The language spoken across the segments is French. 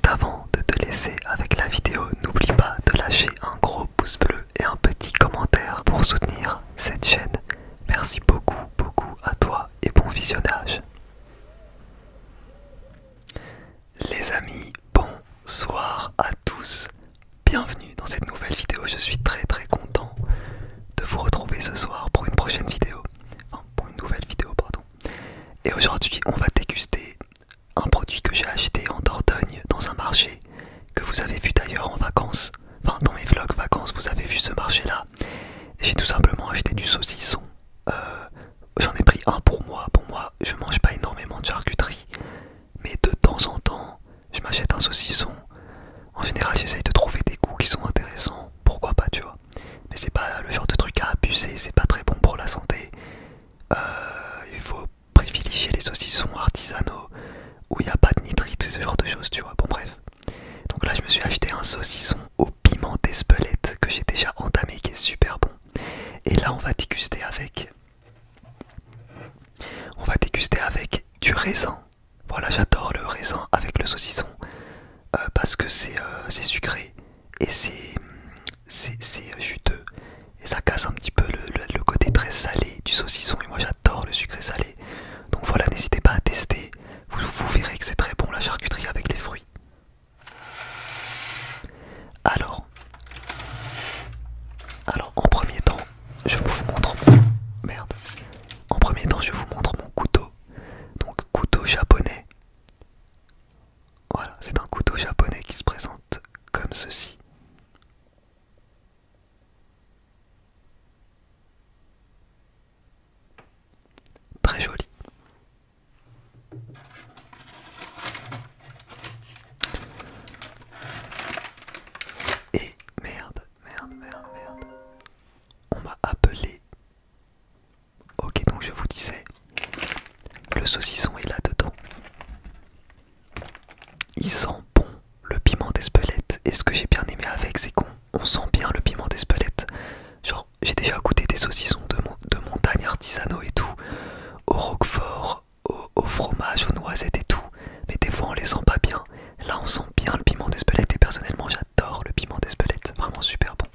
avant de te laisser avec la vidéo, n'oublie pas de lâcher un gros pouce bleu et un petit commentaire pour soutenir cette chaîne. Merci beaucoup, beaucoup à toi et bon visionnage. Les amis, bonsoir à tous. Bienvenue dans cette nouvelle vidéo. Je suis très content de vous retrouver ce soir pour une prochaine vidéo. Enfin, pour une nouvelle vidéo, pardon. Et aujourd'hui, on va déguster un produit que j'ai acheté en Dordogne dans un marché que vous avez vu d'ailleurs en vacances. Enfin, dans mes vlogs vacances, vous avez vu ce marché-là. J'ai tout simplement acheté du saucisson. J'en ai pris un pour moi. Pour moi, je mange pas énormément de charcuterie, mais de temps en temps, je m'achète un saucisson. En général, j'essaye de trouver des goûts qui sont intéressants. Pourquoi pas, tu vois. Mais c'est pas le genre de truc à abuser. C'est pas très bon pour la santé. Il faut privilégier les saucissons artisanaux où il n'y a pas de nitrite, ce genre de choses, tu vois. Bon, bref. Donc là, je me suis acheté un saucisson au piment d'Espelette que j'ai déjà entamé, qui est super bon. Et là, on va déguster avec du raisin. Voilà, j'adore le raisin avec le saucisson parce que c'est sucré et c'est juteux et ça casse un petit peu le côté très salé du saucisson. Et moi, j'adore le sucré salé. Donc voilà, n'hésitez pas à tester. Vous verrez que c'est très bon, la charcuterie avec les fruits. Alors en premier temps, je vous montre merde. En premier temps, je vous montre mon couteau. Donc couteau japonais. Voilà, c'est un couteau japonais qui se présente comme ceci. Très joli. Et merde. On m'a appelé. Ok, donc je vous disais, le saucisson est là-dedans. Il sent bon le piment d'Espelette. Et ce que j'ai bien aimé avec, c'est qu'on sent bien le piment d'Espelette. Genre, j'ai déjà goûté des saucissons de montagne artisanaux et tout, au roquefort, au fromage, aux noisettes et tout. Mais des fois, on les sent pas bien. Là, on sent bien le piment d'Espelette. Et personnellement, j'adore le piment d'Espelette. Vraiment super bon.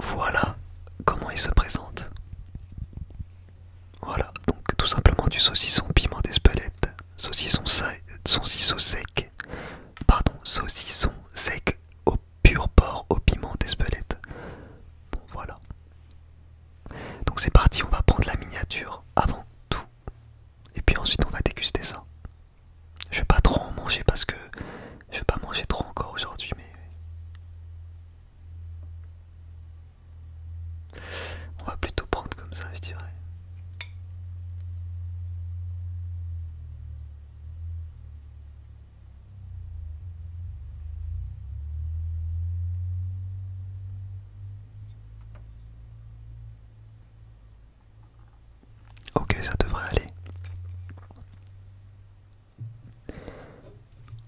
Voilà comment il se présente. Voilà, donc tout simplement du saucisson piment d'Espelette, saucisson sec, saucisson sec au pur porc au piment d'Espelette. Bon, voilà. Donc c'est parti, on va prendre la miniature avant tout. Et puis ensuite on va déguster ça. Je vais pas trop en manger parce que je vais pas manger trop encore aujourd'hui, mais on va plutôt prendre comme ça, je dirais. Ok, ça devrait aller.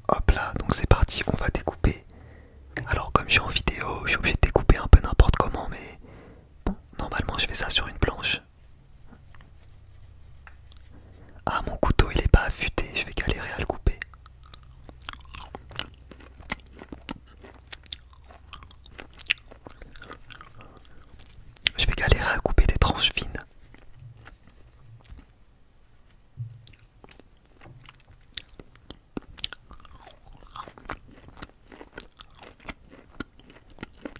Hop là, donc c'est parti, on va découper. Alors comme je suis en vidéo, je suis obligé de découper un peu n'importe comment, mais bon, normalement je fais ça sur une planche. Ah, mon couteau il est pas affûté, je vais galérer à le couper. Je vais galérer à couper des tranches fines.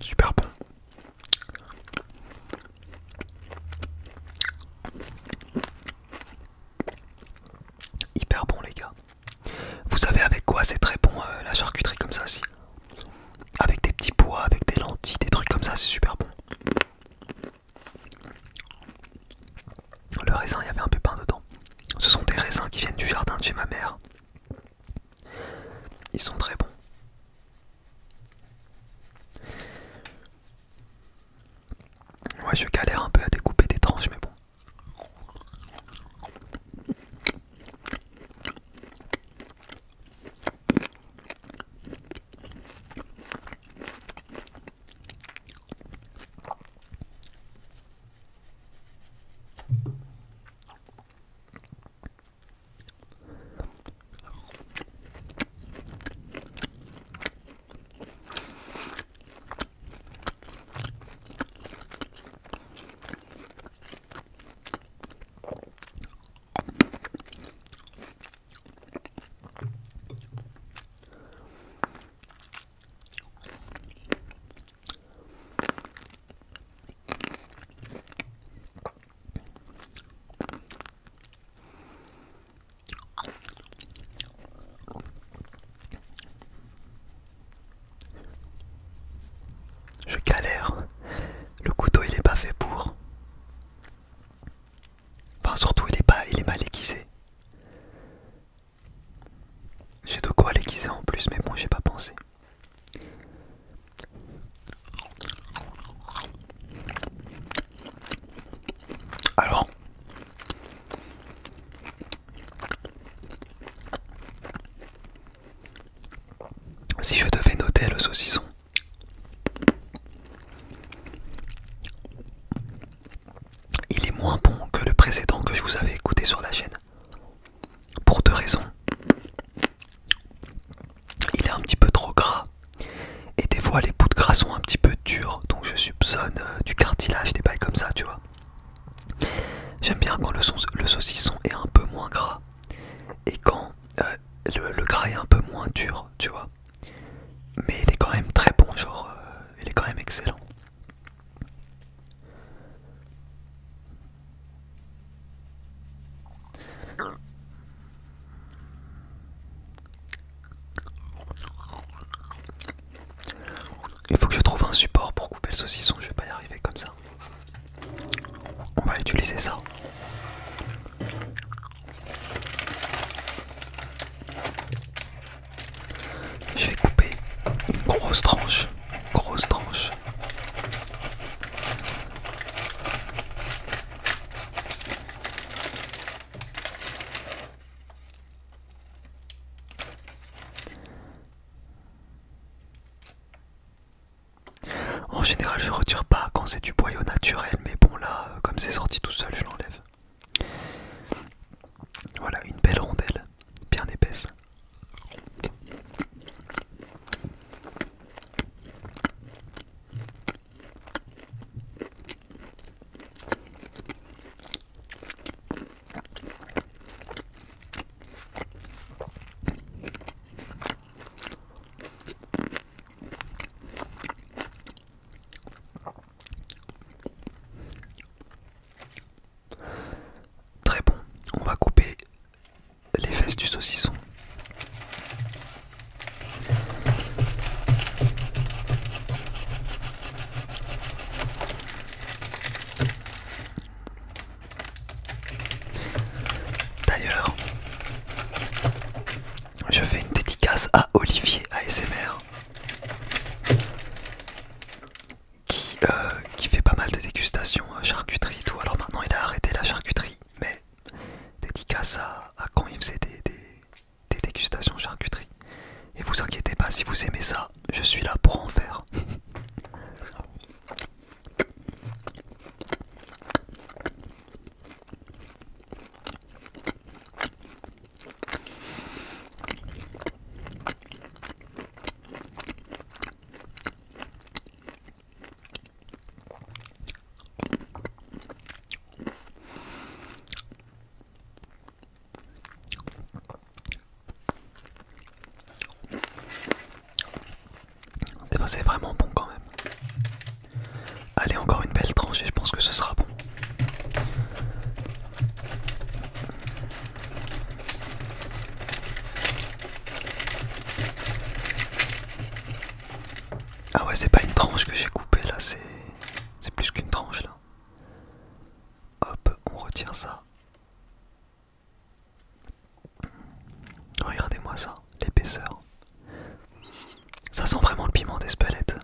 Super bon. Hyper bon les gars. Vous savez avec quoi c'est très bon la charcuterie comme ça aussi. Avec des petits pois, avec des lentilles, des trucs comme ça, c'est super bon. Le raisin, il y avait un pépin dedans. Ce sont des raisins qui viennent du jardin de chez ma mère. Ils sont très bons. Ouais, je galère un peu à découper des tranches, mais bon. saucisson. Il est moins bon que le précédent que je vous avais écouté sur la chaîne. Pour deux raisons. Il est un petit peu trop gras. Et des fois les bouts de gras sont un petit peu durs. Donc je soupçonne du cartilage, des bails comme ça, tu vois. J'aime bien quand le saucisson est un peu moins gras. Et quand le gras est un peu moins dur, tu vois. Mais il est quand même très bon, genre il est quand même excellent. Il faut que je trouve un support pour couper le saucisson, je vais pas y arriver comme ça. On va utiliser ça. Je vais couper une grosse tranche. Grosse tranche. En général, je retire pas quand c'est du boyau naturel, mais bon là, comme c'est sorti tout seul, je l'enlève. Voilà, une belle rondelle, bien épaisse. Très bon, on va couper les fesses du saucisson. D'ailleurs, je fais une dédicace à Olivier ASMR qui fait pas mal de dégustations charcuterie et tout. Alors maintenant il a arrêté la charcuterie, mais dédicace à quand il faisait des dégustations charcuterie. Et vous inquiétez pas, si vous aimez ça, je suis là pour en faire. C'est vraiment bon quand même. Allez, encore une belle tranche et je pense que ce sera bon. Ah ouais, c'est pas une tranche que j'ai coupée là, c'est plus qu'une tranche là. Hop, on retire ça. Regardez-moi ça, l'épaisseur. Ça sent vraiment le piment d'Espelette.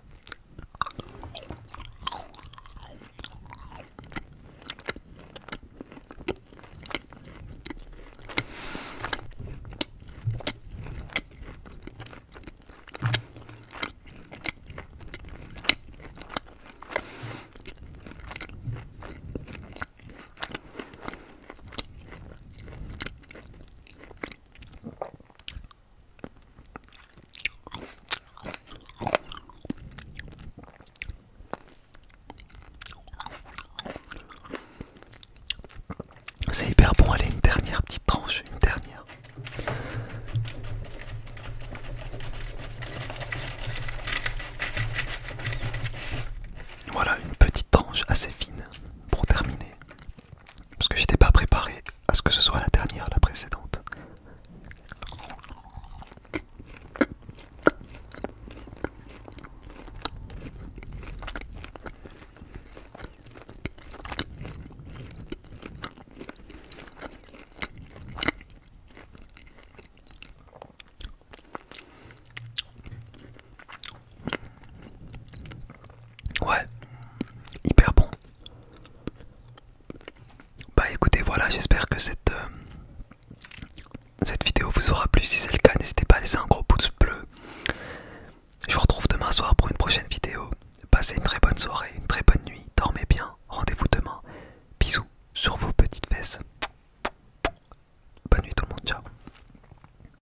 bonne soirée, une très bonne nuit, dormez bien.